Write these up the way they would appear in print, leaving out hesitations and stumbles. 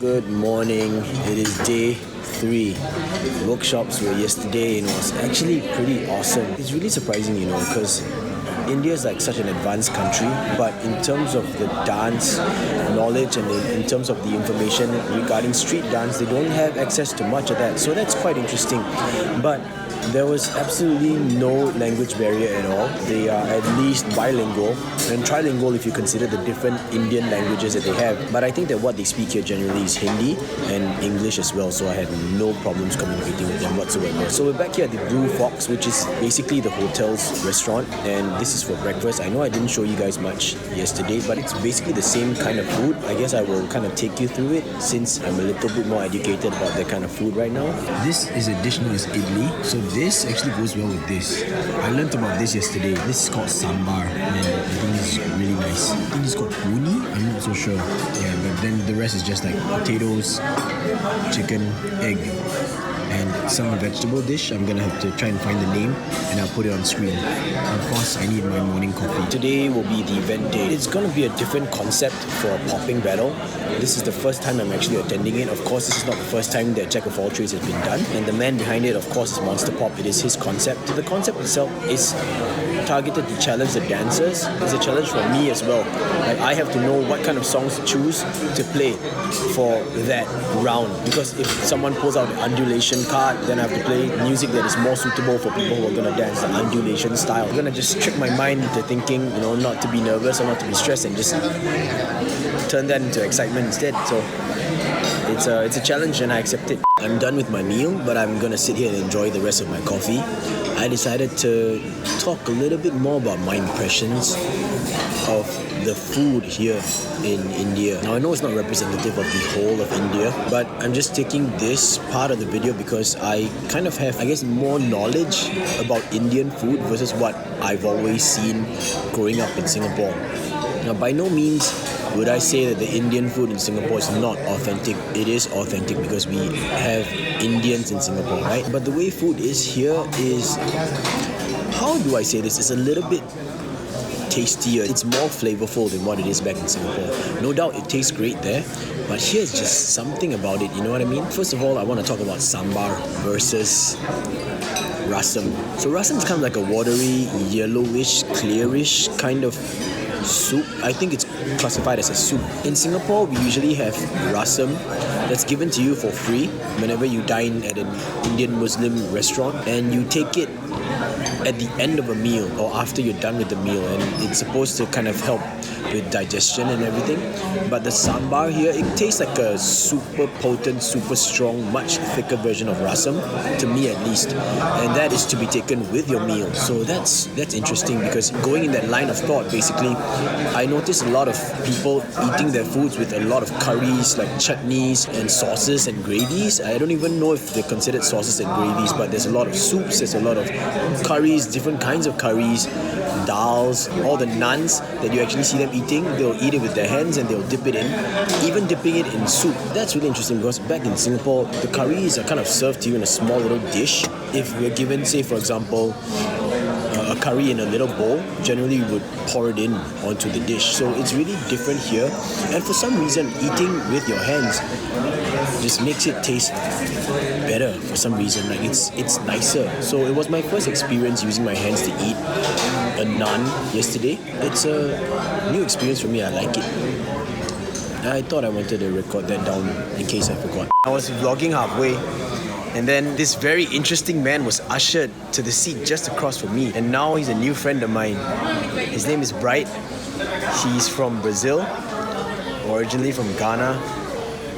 Good morning. It is day 3. Workshops were yesterday and it was actually pretty awesome. It's really surprising, because India is like such an advanced country, but in terms of the dance knowledge and in terms of the information regarding street dance, they don't have access to much of that. So that's quite interesting. But there was absolutely no language barrier at all. They are at least bilingual and trilingual if you consider the different Indian languages that they have. But I think that what they speak here generally is Hindi and English as well, so I had no problems communicating with them whatsoever. So we're back here at the Blue Fox, which is basically the hotel's restaurant, and this is for breakfast. I know I didn't show you guys much yesterday, but it's basically the same kind of food. I guess I will kind of take you through it since I'm a little bit more educated about that kind of food right now. This is a dish known as idli. So this actually goes well with this. I learned about this yesterday. This is called sambar, and I think this is really nice. I think it's called puni. I'm not so sure. Yeah, but then the rest is just like potatoes, chicken, egg, and some vegetable dish. I'm gonna have to try and find the name and I'll put it on screen. Of course, I need my morning coffee. Today will be the event day. It's gonna be a different concept for a popping battle. This is the first time I'm actually attending it. Of course, this is not the first time that Jack of all trades has been done. And the man behind it, of course, is Monsta Pop. It is his concept. The concept itself is targeted to challenge the dancers. It's a challenge for me as well. Like, I have to know what kind of songs to choose to play for that round. Because if someone pulls out the undulation card, then I have to play music that is more suitable for people who are going to dance the undulation style. I'm going to just trick my mind into thinking, not to be nervous or not to be stressed, and just turn that into excitement instead. So it's a challenge and I accept it. I'm done with my meal, but I'm going to sit here and enjoy the rest of my coffee. I decided to talk a little bit more about my impressions of the food here in India. Now, I know it's not representative of the whole of India, but I'm just taking this part of the video because I kind of have, more knowledge about Indian food versus what I've always seen growing up in Singapore. Now, by no means would I say that the Indian food in Singapore is not authentic. It is authentic because we have Indians in Singapore, right? But the way food is here is, how do I say this? It's a little bit tastier. It's more flavorful than what it is back in Singapore. No doubt it tastes great there, but here's just something about it, you know what I mean? First of all, I want to talk about sambar versus rasam. So rasam is kind of like a watery, yellowish, clearish kind of soup. I think it's classified as a soup. In Singapore, we usually have rasam that's given to you for free whenever you dine at an Indian Muslim restaurant, and you take it at the end of a meal or after you're done with the meal, and it's supposed to kind of help with digestion and everything. But the sambar here, it tastes like a super potent, super strong, much thicker version of rasam, to me at least, and that is to be taken with your meal. So that's interesting, because going in that line of thought, basically, I noticed a lot of people eating their foods with a lot of curries, like chutneys and sauces and gravies. I don't even know if they're considered sauces and gravies, but there's a lot of soups, there's a lot of curries, different kinds of curries, dals, all the naans that you actually see them eating. They'll eat it with their hands and they'll dip it in, even dipping it in soup. That's really interesting, because back in Singapore, the curries are kind of served to you in a small little dish. If we're given, say for example, a curry in a little bowl, generally we would pour it in onto the dish. So it's really different here, and for some reason eating with your hands just makes it taste better for some reason. Like it's nicer. So it was my first experience using my hands to eat a naan yesterday. It's a new experience for me. I like it. I thought I wanted to record that down in case I forgot. I was vlogging halfway, and then this very interesting man was ushered to the seat just across from me. And now he's a new friend of mine. His name is Bright. He's from Brazil, originally from Ghana.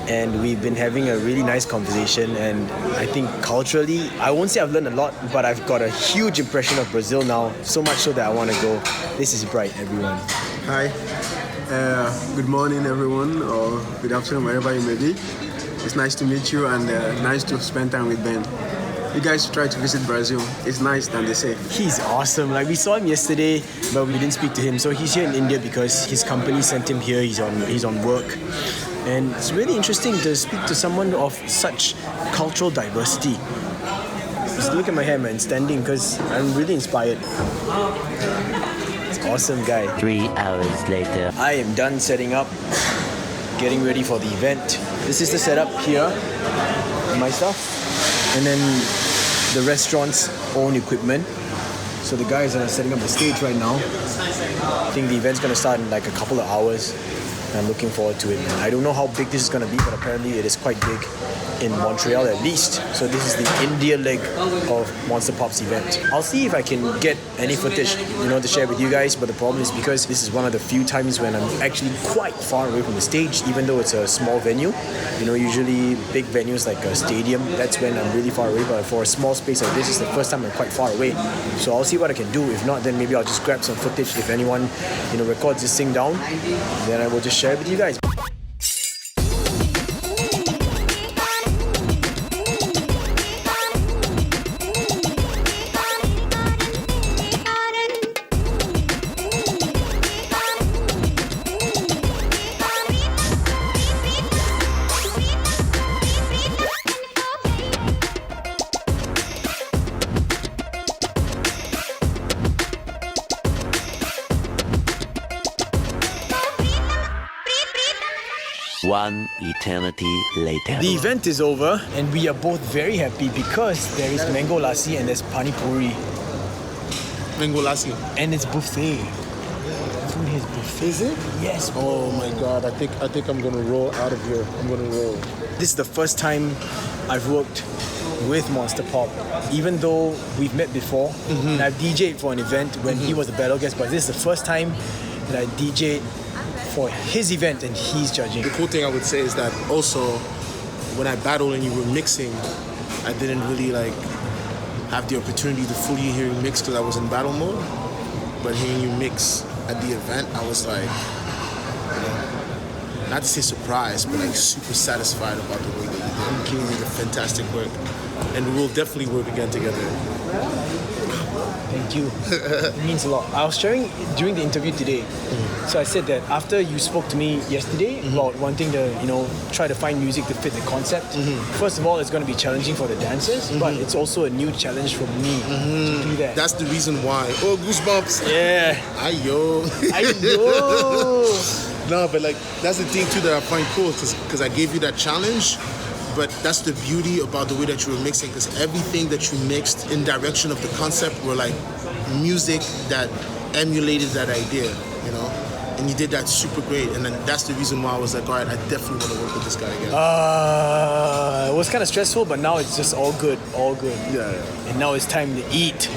And we've been having a really nice conversation. And I think culturally, I won't say I've learned a lot, but I've got a huge impression of Brazil now. So much so that I want to go. This is Bright, everyone. Hi. Good morning, everyone, or good afternoon, wherever you may be. It's nice to meet you, and nice to spend time with Ben. You guys try to visit Brazil. It's nice than they say. He's awesome. Like, we saw him yesterday, but we didn't speak to him. So he's here in India because his company sent him here. He's on work. And it's really interesting to speak to someone of such cultural diversity. Just look at my hair, man, standing, because I'm really inspired. It's awesome guy. 3 hours later. I am done setting up, getting ready for the event. This is the setup here, my stuff, and then the restaurant's own equipment. So the guys are setting up the stage right now. I think the event's gonna start in like a couple of hours. I'm looking forward to it. I don't know how big this is gonna be, but apparently it is quite big in Montreal at least. So this is the India leg of Monsta Pop's event. I'll see if I can get any footage, to share with you guys, but the problem is because this is one of the few times when I'm actually quite far away from the stage, even though it's a small venue. Usually big venues like a stadium, that's when I'm really far away, but for a small space like this, it's the first time I'm quite far away. So I'll see what I can do. If not, then maybe I'll just grab some footage. If anyone, records this thing down, then I will just share it with you guys. One eternity later. The event is over and we are both very happy because there is mango lassi and there's pani puri. Mango lassi. And it's buffet. Food is buffet. Is it? Yes. Oh my god, I think I'm gonna roll out of here. I'm gonna roll. This is the first time I've worked with Monsta Pop, even though we've met before. And I've DJ'd for an event when he was a battle guest, but this is the first time that I DJ'd for his event and he's judging. The cool thing I would say is that also when I battled and you were mixing, I didn't really have the opportunity to fully hear you mix because I was in battle mode. But hearing you mix at the event, I was not to say surprised, but super satisfied about the way that you did. Thank you. You did a fantastic work, and we will definitely work again together. Thank you. It means a lot. I was sharing during the interview today. So I said that after you spoke to me yesterday about wanting to, try to find music to fit the concept. First of all, it's going to be challenging for the dancers, but it's also a new challenge for me to do that. That's the reason why. Oh, goosebumps. Yeah. Ayo. No, but that's the thing too that I find cool because I gave you that challenge. But that's the beauty about the way that you were mixing, because everything that you mixed in direction of the concept were music that emulated that idea, and you did that super great. And then that's the reason why I was like, all right, I definitely want to work with this guy again. It was kind of stressful, but now it's just all good. Yeah. And now it's time to eat.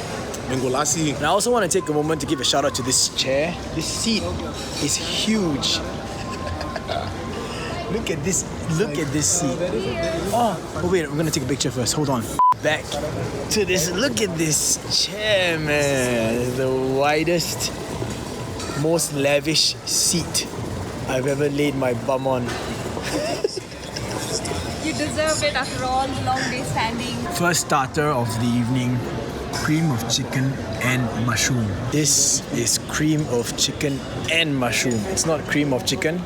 Mango lassi. And I also want to take a moment to give a shout out to this chair. This seat is huge. Look at this seat. Oh wait, we're gonna take a picture first. Hold on. Back to this. Look at this chair, man. The widest, most lavish seat I've ever laid my bum on. You deserve it after all long days standing. First starter of the evening, cream of chicken and mushroom. This is cream of chicken and mushroom. It's not cream of chicken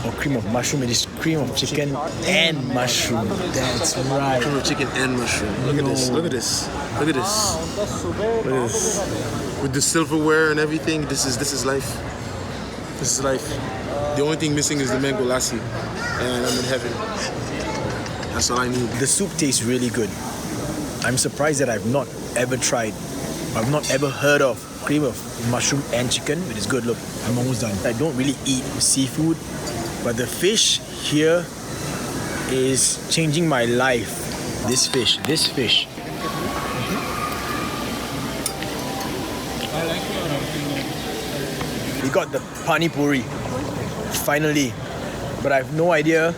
or cream of mushroom, it is cream of chicken and mushroom. That's right. Cream of chicken and mushroom. Look at this. Look at this. Look at this. Look at this. With the silverware and everything, this is life. This is life. The only thing missing is the mango lassi, and I'm in heaven. That's all I need. The soup tastes really good. I'm surprised that I've not ever heard of cream of mushroom and chicken. It is good. Look, I'm almost done. I don't really eat seafood, but the fish here is changing my life. This fish. We got the pani puri, finally. But I have no idea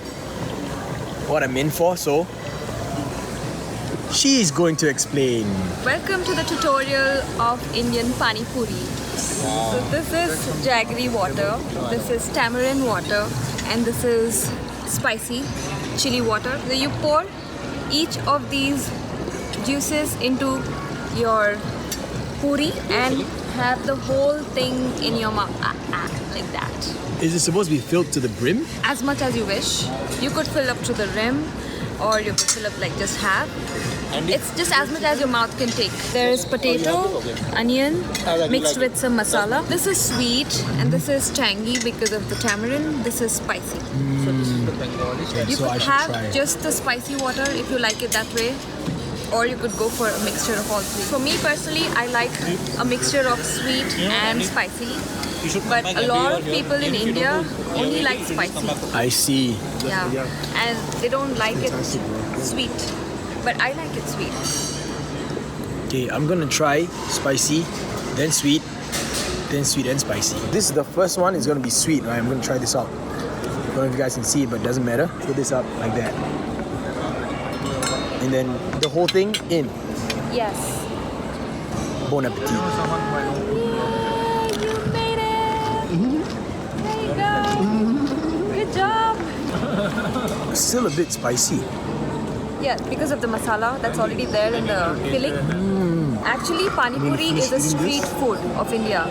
what I'm in for, so she is going to explain. Welcome to the tutorial of Indian Pani Puri. So this is jaggery water, this is tamarind water, and this is spicy chili water. So you pour each of these juices into your puri and have the whole thing in your mouth, like that. Is it supposed to be filled to the brim? As much as you wish. You could fill up to the rim, or you could fill up like just half. It's just as much as your mouth can take. There is potato, onion, mixed with some masala. This is sweet and this is tangy because of the tamarind. This is spicy. You So I could should have try it. just the spicy water if you like it that way, or you could go for a mixture of all three. For me personally, I like a mixture of sweet and spicy. But a lot of people in India only like spicy. I see. Yeah, and they don't like it sweet. But I like it sweet. Okay, I'm gonna try spicy, then sweet and spicy. This is the first one. It's gonna be sweet. Right? I'm gonna try this out. I don't know if you guys can see it, but it doesn't matter. Put this up like that, and then the whole thing in. Yes. Bon appetit. Yay, you made it! There you go! Good job! Still a bit spicy. Yeah, because of the masala that's already there in the filling. Actually, pani puri is a street food of India.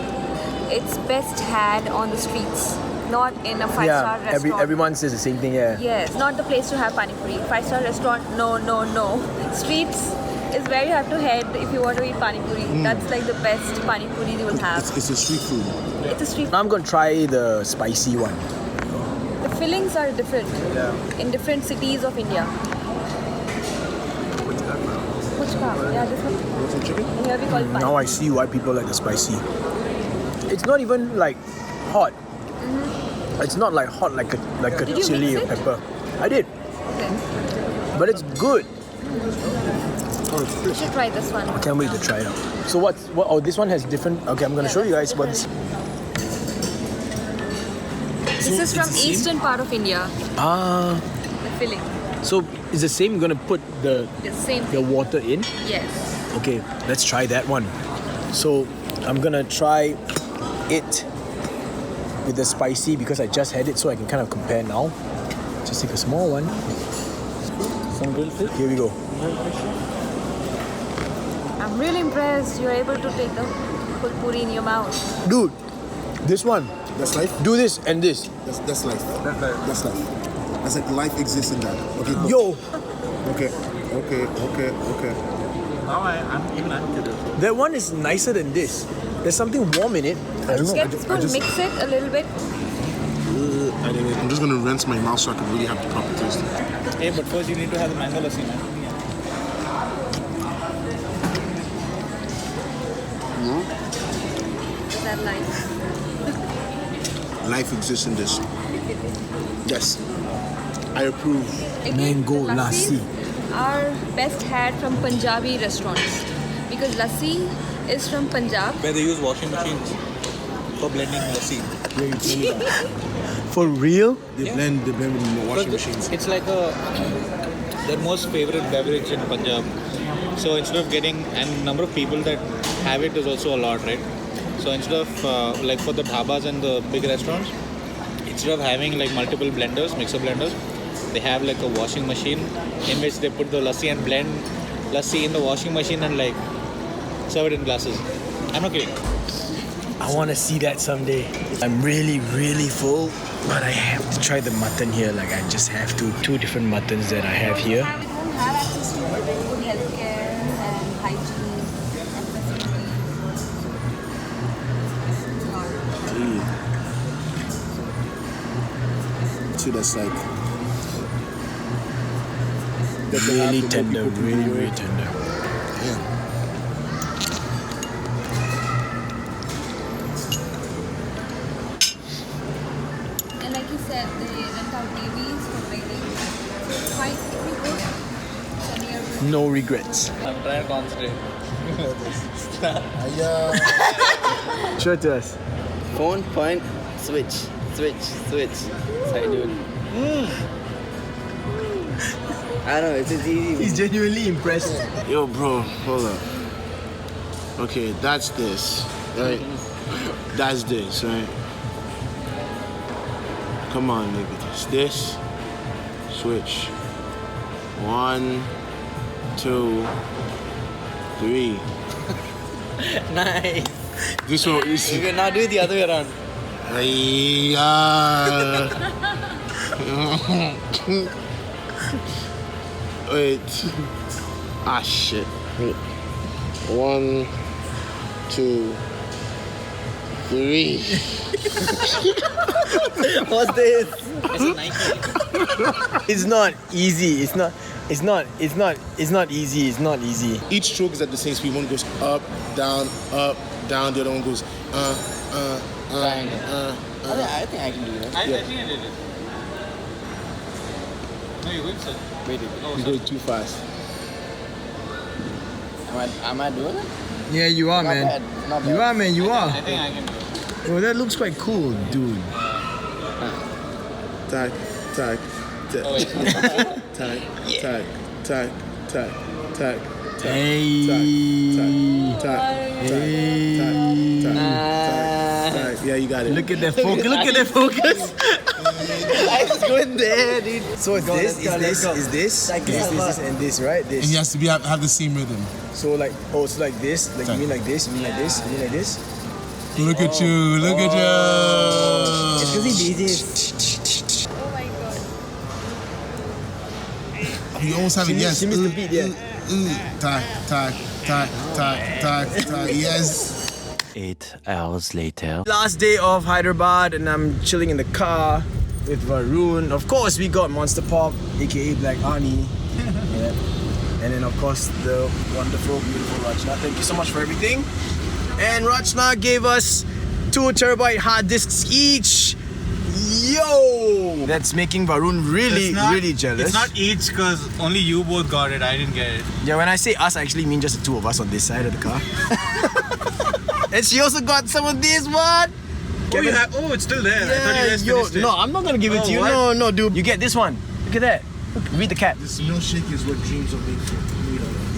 It's best had on the streets, not in a five-star restaurant. Everyone says the same thing. Yeah. Yes, not the place to have pani puri. Five-star restaurant, no. Streets is where you have to head if you want to eat pani puri. That's like the best pani puri you will have. It's a street food. It's a street Now I'm gonna try the spicy one. The fillings are different in different cities of India. Puchka. Yeah, this one. Chicken? And here we call it pani. Now I see why people like the spicy. It's not even like hot. It's not like hot like a Did you chili mix or it? pepper. I did, Okay. but it's good. You should try this one. I can't wait to try it out. So what? Oh, this one has different. Okay, I'm gonna show you guys what's. This is from eastern part of India. Ah, The filling. so it's the same. You're gonna put the The same the thing. water in. Yes. Okay, let's try that one. So I'm gonna try it with the spicy because I just had it, so I can kind of compare now. Just take a small one. Some grilled fish. Here we go. I'm really impressed you're able to take the full puri in your mouth. Dude, this one. That's life? Do this and this. That's life. That's life. That's like life exists in that. Okay. Cool. Yo, Okay. that one is nicer than this. There's something warm in it. I don't Just know. get the spoon, mix it a little bit. I'm just gonna rinse my mouth so I can really have the proper taste. Hey, but first you need to have the mango lassi, man. Is that life? Life exists in this. Yes. I approve. Again, Mango the lassis lassi. are best had from Punjabi restaurants because lassi is from Punjab. Where they use washing machines for blending lassi. Yeah, you tell me that. For real? They blend with washing machines. It's like their most favorite beverage in Punjab. So instead of getting, and number of people that have it is also a lot, right? So instead of like for the dhabas and the big restaurants, instead of having like multiple blenders, mixer blenders, they have like a washing machine in which they put the lassi and blend lassi in the washing machine and like serve it in glasses. I'm not kidding. I want to see that someday. I'm really, really full, but I have to try the mutton here. Like, I just have to. 2 different muttons that I have here. We don't have access to good healthcare and hygiene and facilities. So that's like Really tender, really tender. yeah. And like you said, they rent out TVs for waiting. So it's fine if we go to near. No regrets. I'm trying to concentrate. Show it to us. Phone, point, switch. Side dude. I don't know, it's just easy. He's genuinely impressed. Yo, bro, hold up. Okay, that's this, right? That's this, right? Come on, nigga. It's this. Switch. 1, 2, 3. Nice. This one You is. can now do it the other way around. Wait. Ah, shit. Wait. 1, 2, 3. What's this? It's a Nike. It's not easy. It's not easy. It's not easy. Each stroke is at the same speed. One goes up, down, the other one goes Triangle. I think I can do that. I think I did it. No, you whipped it. Wait, You're going too fast. am I doing it? Yeah, you are, Not man. bad. Not You bad. are, man. You are. I think I can do it. Oh, that looks quite cool, dude. tag, tag, tag, Oh, wait. tag, tag, tag, tag, tag, Hey. Yeah, you got it. Look at that focus. Look at that focus. I was going there, dude. So it's this, and this, right? And he has to have the same rhythm. So like, it's like this. Like you mean like this? You mean like this? You mean like this? Look at you, look at you. It's because he did Oh my god. You almost have it, yes. She missed the beat, yeah. Tag, tag, tag, tag, tag, tag, yes. 8 hours later. Last day of Hyderabad, and I'm chilling in the car with Varun. Of course, we got Monsta Pop, aka Black Ani. Yeah. And then, of course, the wonderful, beautiful Rachana. Thank you so much for everything. And Rachana gave us 2 terabyte hard disks each. Yo! That's making Varun really jealous. It's not each because only you both got it. I didn't get it. Yeah, when I say us, I actually mean just the 2 of us on this side of the car. And she also got some of this one. It's still there. I thought you guys finished it. No, I'm not gonna give it to you. what? No, dude. You get this one. Look at that. Look, read the cap. This milkshake is what dreams are made for.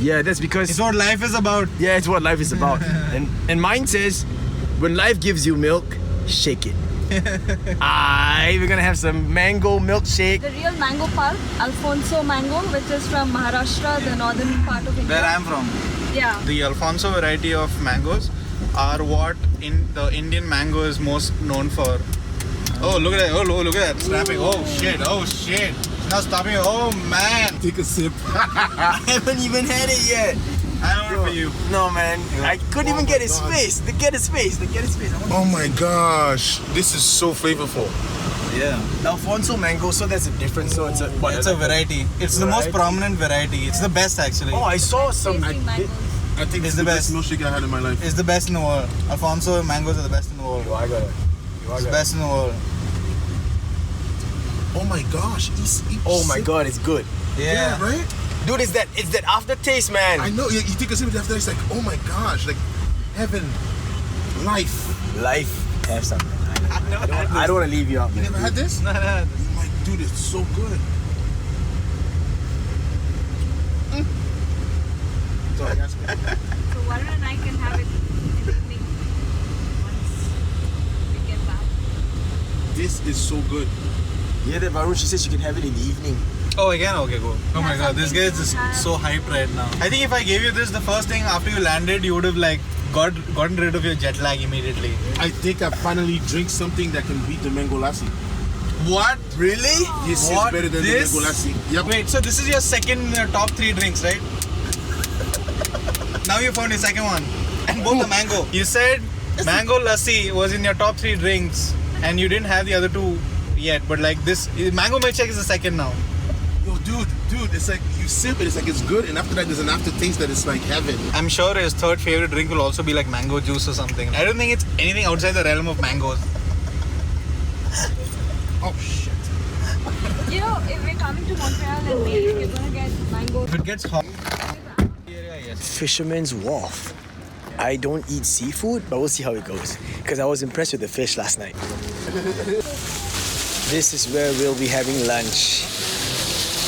Yeah, that's because It's what life is about. yeah, it's what life is about. and mine says, when life gives you milk, shake it. We're gonna have some mango milkshake. The real mango pulp, Alfonso mango, which is from Maharashtra, the northern part of India. Where I'm from. Yeah. The Alfonso variety of mangoes are what in the Indian mango is most known for. Oh, look at that. Oh, look at that. Snapping. Oh, shit. It's not stopping. Oh, man. Take a sip. I haven't even had it yet. I know it for you. No, man. I couldn't even get his face. Get his face. Oh my gosh, this is so flavorful. Yeah. Alfonso mango, so that's a difference. So it's a variety. It's the most prominent variety. It's the best actually. Oh, I saw some. Tasting mangoes. I think It's it's the the best best. milkshake I had in my life. It's the best in the world. Alfonso mangoes are the best in the world. I got it. It's the best in the world. Oh my gosh, Oh my god, it's good. Yeah, right? Dude, it's that aftertaste, man. I know, you take a sip and after it's like, oh my gosh, like heaven, life. Life, have something. I don't want to leave you out, You man. never had this? No. I'm like, dude, it's so good. Sorry, that's me. So Varun and I can have it in the evening once we get back. This is so good. Yeah, that Varun, she said she can have it in the evening. Oh, again? Okay, go. Oh my Yeah, god, this guy is something just to so hyped right now. I think if I gave you this, the first thing after you landed, you would have like gotten rid of your jet lag immediately. I think I finally drink something that can beat the mango lassi. What? Really? This What? is better than This? the mango lassi. Yep. Wait, so this is your second top 3 drinks, right? Now you found your second one. And both the mango. You said mango lassi was in your top 3 drinks and you didn't have the other 2 yet. But like this, mango milkshake is the second now. Yo, dude, it's like you sip it, it's like it's good, and after that there's an aftertaste that is like heaven. I'm sure his third favorite drink will also be like mango juice or something. I don't think it's anything outside the realm of mangoes. Oh shit. You know, if we're coming to Montreal in May, we're gonna get mango. If it gets hot. Fisherman's Wharf. I don't eat seafood, but we'll see how it goes. Because I was impressed with the fish last night. This is where we'll be having lunch.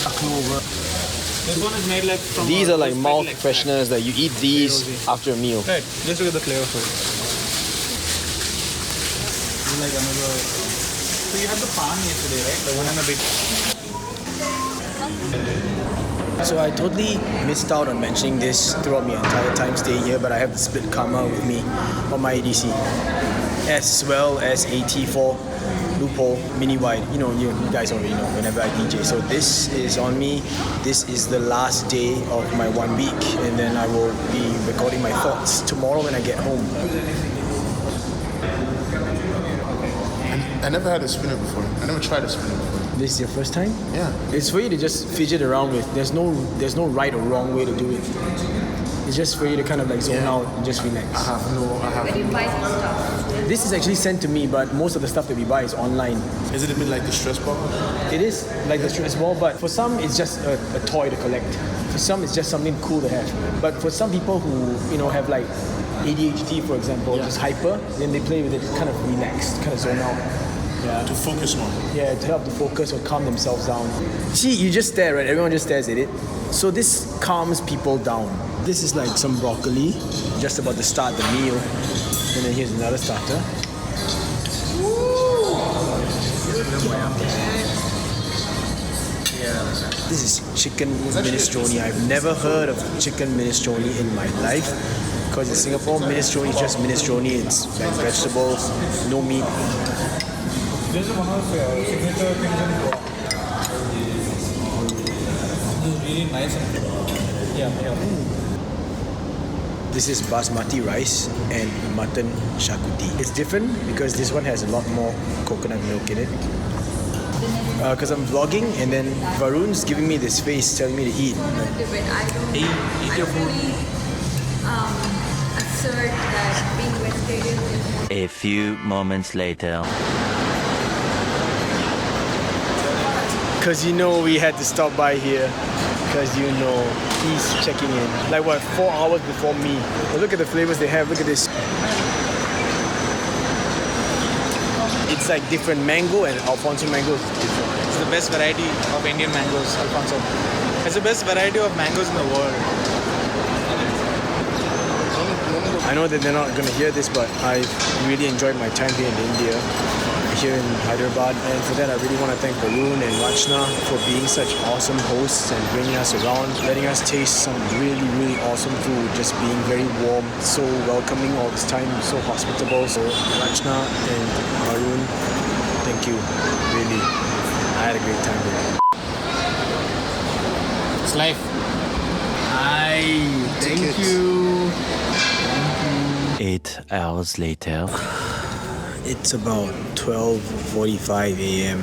This one is made like from These are like roasted mouth leg fresheners that you eat these after a meal. fat. Right, just look at the flavor for it. Like another. So you had the pan yesterday, right? The one in the big. So I totally missed out on mentioning this throughout my entire time stay here, but I have the split karma with me on my ADC, as well as a T4 loophole mini wide. You know, you guys already know whenever I DJ. So this is on me. This is the last day of my 1 week, and then I will be recording my thoughts tomorrow when I get home. I never had a spinner before. I never tried a spinner before. This is your first time? Yeah. It's for you to just fidget around with. There's no right or wrong way to do it. It's just for you to kind of like zone out and just relax. Where do you buy some stuff? This is actually sent to me, but most of the stuff that we buy is online. Is it a bit like the stress ball? It is like the stress ball, but for some it's just a toy to collect. For some it's just something cool to have. But for some people who have like ADHD, for example, just hyper, then they play with it kind of relaxed, kind of zone out. Yeah. To focus more. Yeah, to help to focus or calm themselves down. See, you just stare, right? Everyone just stares at it. So this calms people down. This is like some broccoli, just about to start the meal. And then here's another starter. This is chicken minestrone. I've never heard of chicken minestrone in my life. Because in Singapore, minestrone is just minestrone. It's like vegetables, no meat. This is one of the signature things in Goa. This is really nice and yeah. This is basmati rice and mutton shakuti. It's different because this one has a lot more coconut milk in it. Because I'm vlogging and then Varun's giving me this face telling me to eat. Eat your food. Assert that being vegetarian is more. A few moments later. Because we had to stop by here. Because he's checking in. Like what, 4 hours before me. But look at the flavors they have, look at this. It's like different mango and Alfonso mango is different. It's the best variety of Indian mangoes, Alfonso. It's the best variety of mangoes in the world. I know that they're not going to hear this, but I really enjoyed my time here in India, here in Hyderabad. And for that, I really want to thank Varun and Rachana for being such awesome hosts and bringing us around, letting us taste some really, really awesome food, just being very warm, so welcoming all this time, so hospitable. So Rachana and Varun, thank you, really. I had a great time here. It's life. Thank you. 8 hours later. It's about 12:45 a.m.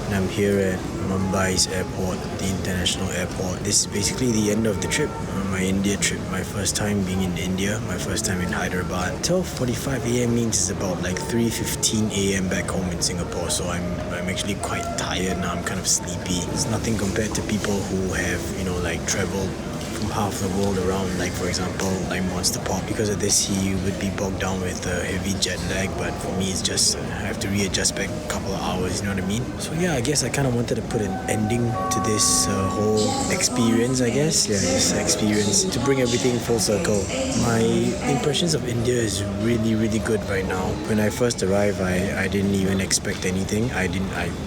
and I'm here at Mumbai's airport, the international airport. This is basically the end of the trip, my India trip. My first time being in India, my first time in Hyderabad. 12:45 a.m. means it's about like 3:15 a.m. back home in Singapore. So I'm actually quite tired now. I'm kind of sleepy. It's nothing compared to people who have like traveled from half the world around, like for example like Monsta Pop. Because of this he would be bogged down with heavy jet lag, but for me it's just I have to readjust back a couple of hours, you know what I mean? So yeah, I guess I kind of wanted to put an ending to this whole experience, I guess. Yeah, this experience, to bring everything full circle. My impressions of India is really, really good right now. When I first arrived, I didn't even expect anything. I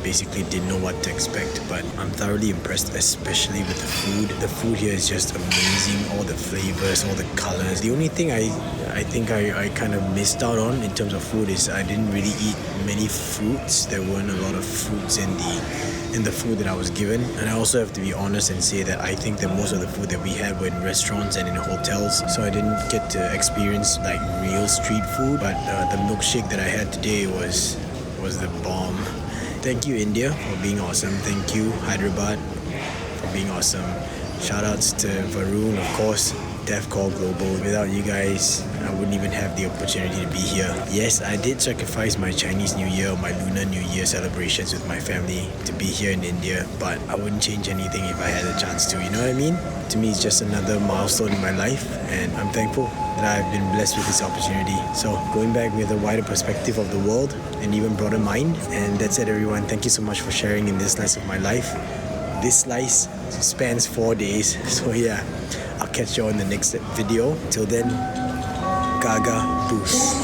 basically didn't know what to expect, but I'm thoroughly impressed, especially with the food. The food here is just amazing, all the flavors, all the colors. The only thing I think I kind of missed out on in terms of food is I didn't really eat many fruits. There weren't a lot of fruits in the food that I was given. And I also have to be honest and say that I think that most of the food that we had were in restaurants and in hotels, so I didn't get to experience like real street food. But the milkshake that I had today was the bomb. Thank you, India, for being awesome. Thank you, Hyderabad, for being awesome. Shoutouts to Varun, of course, Defcore Global. Without you guys, I wouldn't even have the opportunity to be here. Yes, I did sacrifice my Chinese New Year, my Lunar New Year celebrations with my family to be here in India, but I wouldn't change anything if I had a chance to, you know what I mean? To me, it's just another milestone in my life, and I'm thankful that I've been blessed with this opportunity. So going back with a wider perspective of the world, an even broader mind. And that's it, everyone. Thank you so much for sharing in this slice of my life. This slice spans 4 days, so yeah, I'll catch you on the next video. Till then, Gaga Boost.